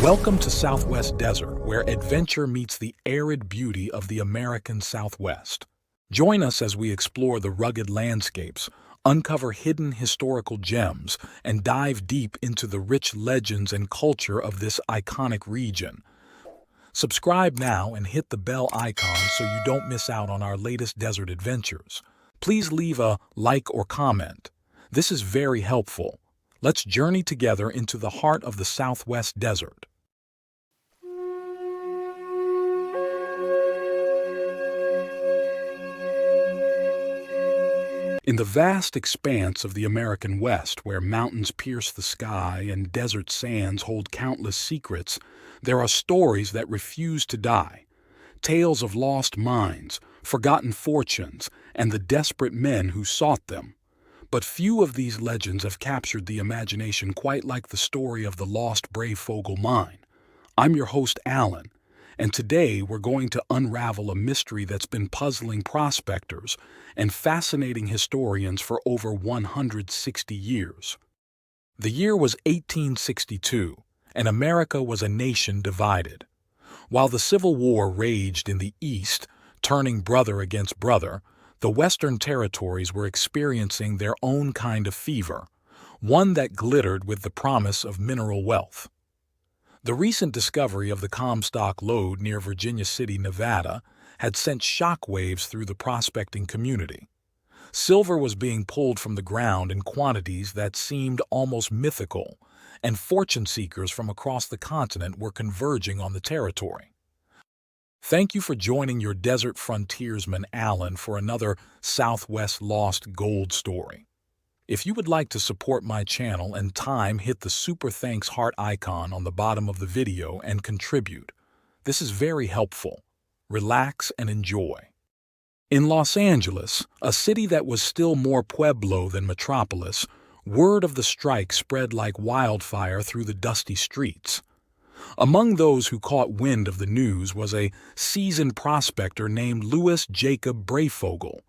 Welcome to Southwest Desert, where adventure meets the arid beauty of the American Southwest. Join us as we explore the rugged landscapes, uncover hidden historical gems, and dive deep into the rich legends and culture of this iconic region. Subscribe now and hit the bell icon so you don't miss out on our latest desert adventures. Please leave a like or comment. This is very helpful. Let's journey together into the heart of the Southwest Desert. In the vast expanse of the American West, where mountains pierce the sky and desert sands hold countless secrets, there are stories that refuse to die. Tales of lost mines, forgotten fortunes, and the desperate men who sought them. But few of these legends have captured the imagination quite like the story of the lost Breyfogle mine. I'm your host, Alan, and today we're going to unravel a mystery that's been puzzling prospectors and fascinating historians for over 160 years. The year was 1862, and America was a nation divided. While the Civil War raged in the East, turning brother against brother, the Western territories were experiencing their own kind of fever, one that glittered with the promise of mineral wealth. The recent discovery of the Comstock lode near Virginia City, Nevada, had sent shockwaves through the prospecting community. Silver was being pulled from the ground in quantities that seemed almost mythical, and fortune seekers from across the continent were converging on the territory. Thank you for joining your desert frontiersman Alan for another Southwest Lost Gold story. If you would like to support my channel and time, hit the super thanks heart icon on the bottom of the video and contribute. This is very helpful. Relax and enjoy. In Los Angeles, a city that was still more pueblo than metropolis, word of the strike spread like wildfire through the dusty streets. Among those who caught wind of the news was a seasoned prospector named Louis Jacob Breyfogle.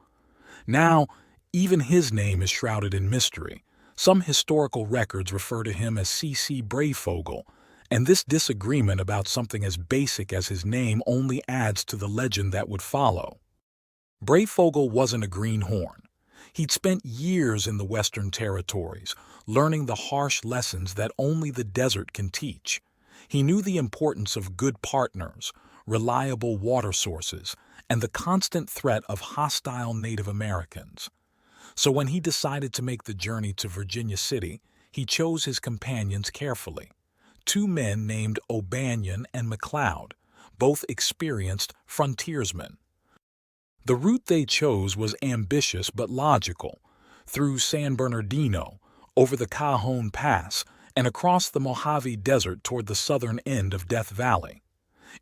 Now, even his name is shrouded in mystery. Some historical records refer to him as C.C. Breyfogle, and this disagreement about something as basic as his name only adds to the legend that would follow. Breyfogle wasn't a greenhorn. He'd spent years in the Western territories, learning the harsh lessons that only the desert can teach. He knew the importance of good partners, reliable water sources, and the constant threat of hostile Native Americans. So when he decided to make the journey to Virginia City, he chose his companions carefully. Two men named O'Banion and McLeod, both experienced frontiersmen. The route they chose was ambitious but logical, through San Bernardino, over the Cajon Pass, and across the Mojave Desert toward the southern end of Death Valley.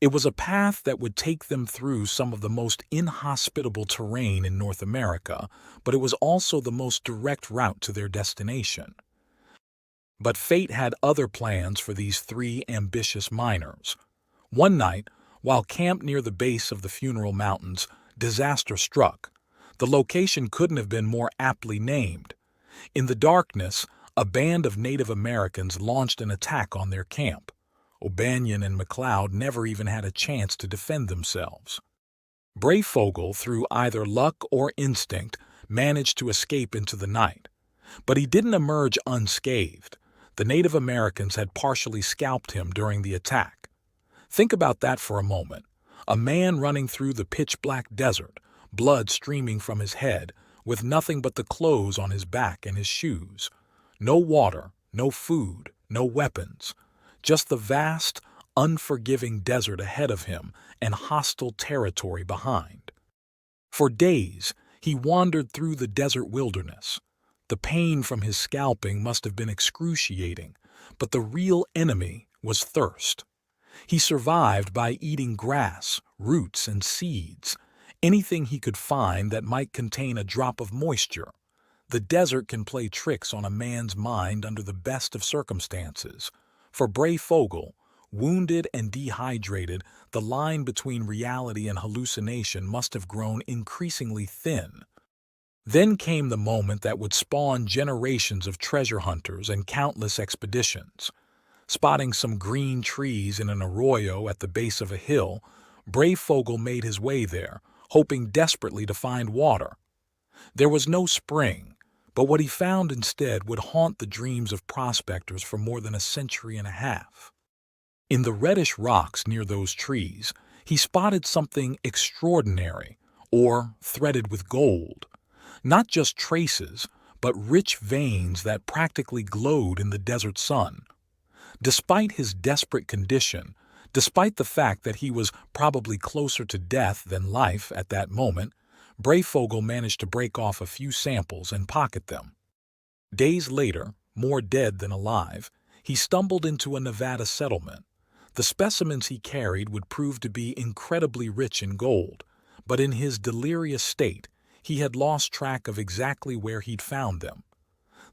It was a path that would take them through some of the most inhospitable terrain in North America, but it was also the most direct route to their destination. But fate had other plans for these three ambitious miners. One night, while camped near the base of the Funeral Mountains, disaster struck. The location couldn't have been more aptly named. In the darkness, a band of Native Americans launched an attack on their camp. O'Banion and McLeod never even had a chance to defend themselves. Breyfogle, through either luck or instinct, managed to escape into the night. But he didn't emerge unscathed. The Native Americans had partially scalped him during the attack. Think about that for a moment. A man running through the pitch-black desert, blood streaming from his head, with nothing but the clothes on his back and his shoes. No water, no food, no weapons. Just the vast, unforgiving desert ahead of him and hostile territory behind. For days, he wandered through the desert wilderness. The pain from his scalping must have been excruciating, but the real enemy was thirst. He survived by eating grass, roots, and seeds, anything he could find that might contain a drop of moisture. The desert can play tricks on a man's mind under the best of circumstances. For Breyfogle, wounded and dehydrated, the line between reality and hallucination must have grown increasingly thin. Then came the moment that would spawn generations of treasure hunters and countless expeditions. Spotting some green trees in an arroyo at the base of a hill, Breyfogle made his way there, hoping desperately to find water. There was no spring, but what he found instead would haunt the dreams of prospectors for more than a century and a half. In the reddish rocks near those trees, he spotted something extraordinary, or threaded with gold. Not just traces, but rich veins that practically glowed in the desert sun. Despite his desperate condition, despite the fact that he was probably closer to death than life at that moment, Breyfogle managed to break off a few samples and pocket them. Days later, more dead than alive, he stumbled into a Nevada settlement. The specimens he carried would prove to be incredibly rich in gold, but in his delirious state, he had lost track of exactly where he'd found them.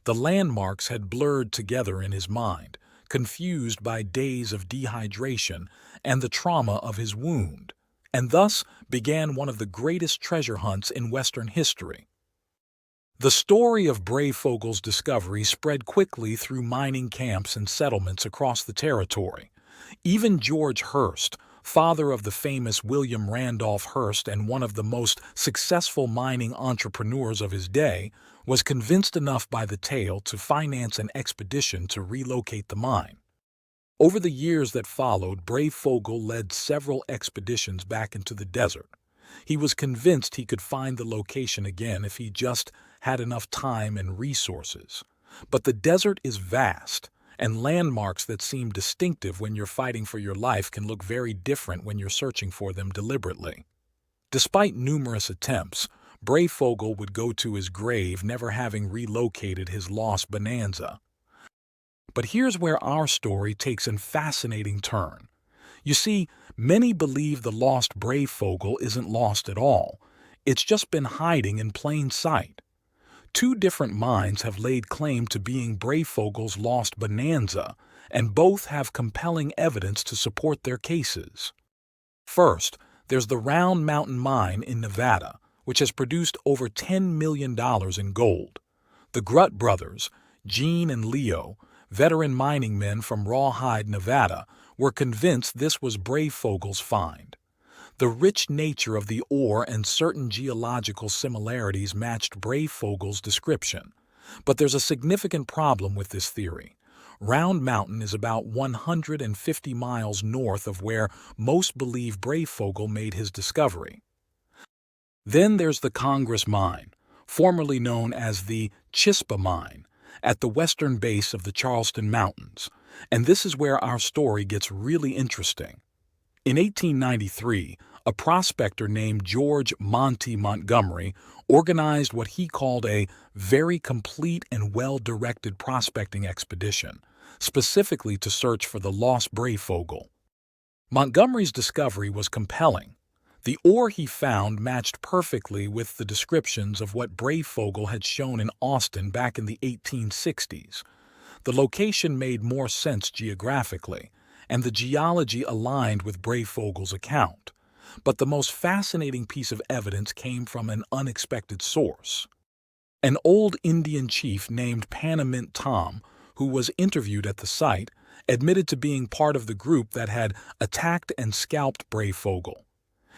The landmarks had blurred together in his mind, confused by days of dehydration and the trauma of his wound, and thus began one of the greatest treasure hunts in Western history. The story of Breyfogle's discovery spread quickly through mining camps and settlements across the territory. Even George Hearst, father of the famous William Randolph Hearst and one of the most successful mining entrepreneurs of his day, was convinced enough by the tale to finance an expedition to relocate the mine. Over the years that followed, Breyfogle led several expeditions back into the desert. He was convinced he could find the location again if he just had enough time and resources. But the desert is vast, and landmarks that seem distinctive when you're fighting for your life can look very different when you're searching for them deliberately. Despite numerous attempts, Breyfogle would go to his grave never having relocated his lost bonanza. But here's where our story takes a fascinating turn. You see, many believe the lost Breyfogle isn't lost at all. It's just been hiding in plain sight. Two different mines have laid claim to being Breyfogle's lost bonanza, and both have compelling evidence to support their cases. First, there's the Round Mountain Mine in Nevada, which has produced over $10 million in gold. The Grutt brothers, Gene and Leo, veteran mining men from Rawhide, Nevada, were convinced this was Breyfogle's find. The rich nature of the ore and certain geological similarities matched Breyfogle's description. But there's a significant problem with this theory. Round Mountain is about 150 miles north of where most believe Breyfogle made his discovery. Then there's the Congress Mine, formerly known as the Chispa Mine, at the western base of the Charleston Mountains, and this is where our story gets really interesting. In 1893, a prospector named George Monty Montgomery organized what he called a very complete and well-directed prospecting expedition, specifically to search for the lost Breyfogle. Montgomery's discovery was compelling. The ore he found matched perfectly with the descriptions of what Breyfogle had shown in Austin back in the 1860s. The location made more sense geographically, and the geology aligned with Breyfogle's account. But the most fascinating piece of evidence came from an unexpected source. An old Indian chief named Panamint Tom, who was interviewed at the site, admitted to being part of the group that had attacked and scalped Breyfogle.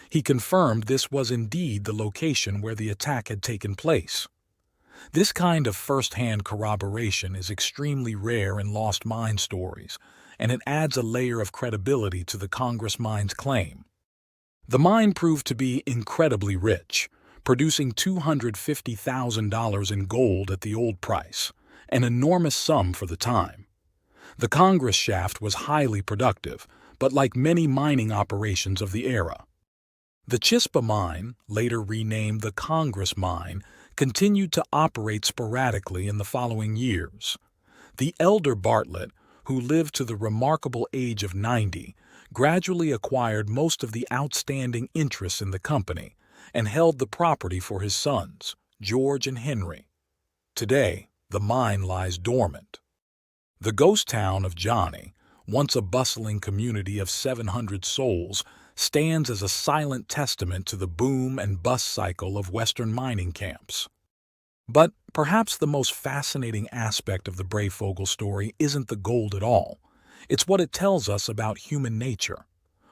He confirmed this was indeed the location where the attack had taken place. This kind of first-hand corroboration is extremely rare in lost mine stories, and it adds a layer of credibility to the Congress Mine's claim. The mine proved to be incredibly rich, producing $250,000 in gold at the old price, an enormous sum for the time. The Congress shaft was highly productive, but like many mining operations of the era. The Chispa Mine, later renamed the Congress Mine, continued to operate sporadically in the following years. The elder Bartlett, who lived to the remarkable age of 90, gradually acquired most of the outstanding interests in the company and held the property for his sons, George and Henry. Today, the mine lies dormant. The ghost town of Johnny, once a bustling community of 700 souls, stands as a silent testament to the boom and bust cycle of Western mining camps. But perhaps the most fascinating aspect of the Breyfogle story isn't the gold at all. It's what it tells us about human nature.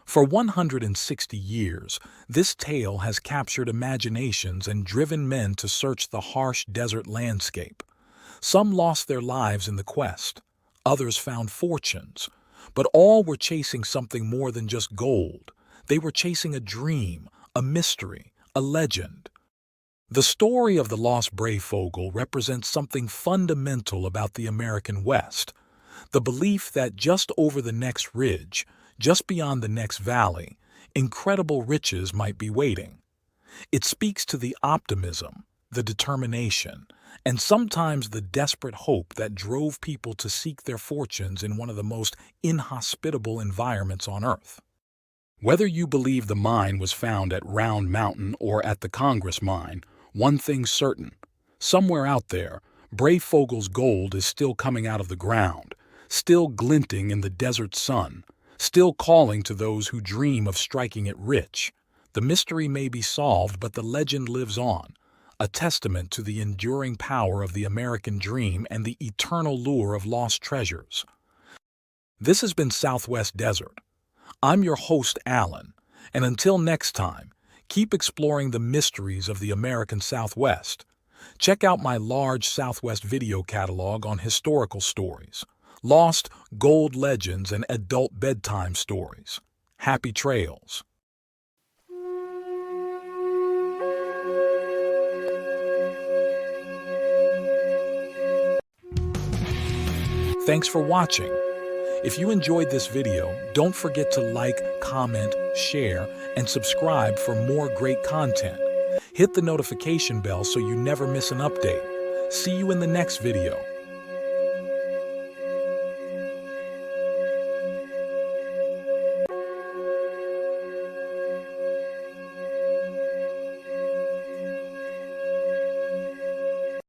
For 160 years, this tale has captured imaginations and driven men to search the harsh desert landscape. Some lost their lives in the quest, others found fortunes, but all were chasing something more than just gold. They were chasing a dream, a mystery, a legend. The story of the lost Breyfogle represents something fundamental about the American West, the belief that just over the next ridge, just beyond the next valley, incredible riches might be waiting. It speaks to the optimism, the determination, and sometimes the desperate hope that drove people to seek their fortunes in one of the most inhospitable environments on Earth. Whether you believe the mine was found at Round Mountain or at the Congress mine, one thing's certain. Somewhere out there, Breyfogle's gold is still coming out of the ground, still glinting in the desert sun, still calling to those who dream of striking it rich. The mystery may be solved, but the legend lives on, a testament to the enduring power of the American dream and the eternal lure of lost treasures. This has been Southwest Desert. I'm your host, Alan, and until next time, keep exploring the mysteries of the American Southwest. Check out my large Southwest video catalog on historical stories, lost gold legends, and adult bedtime stories. Happy trails. Thanks for watching. If you enjoyed this video, don't forget to like, comment, share, and subscribe for more great content. Hit the notification bell so you never miss an update. See you in the next video.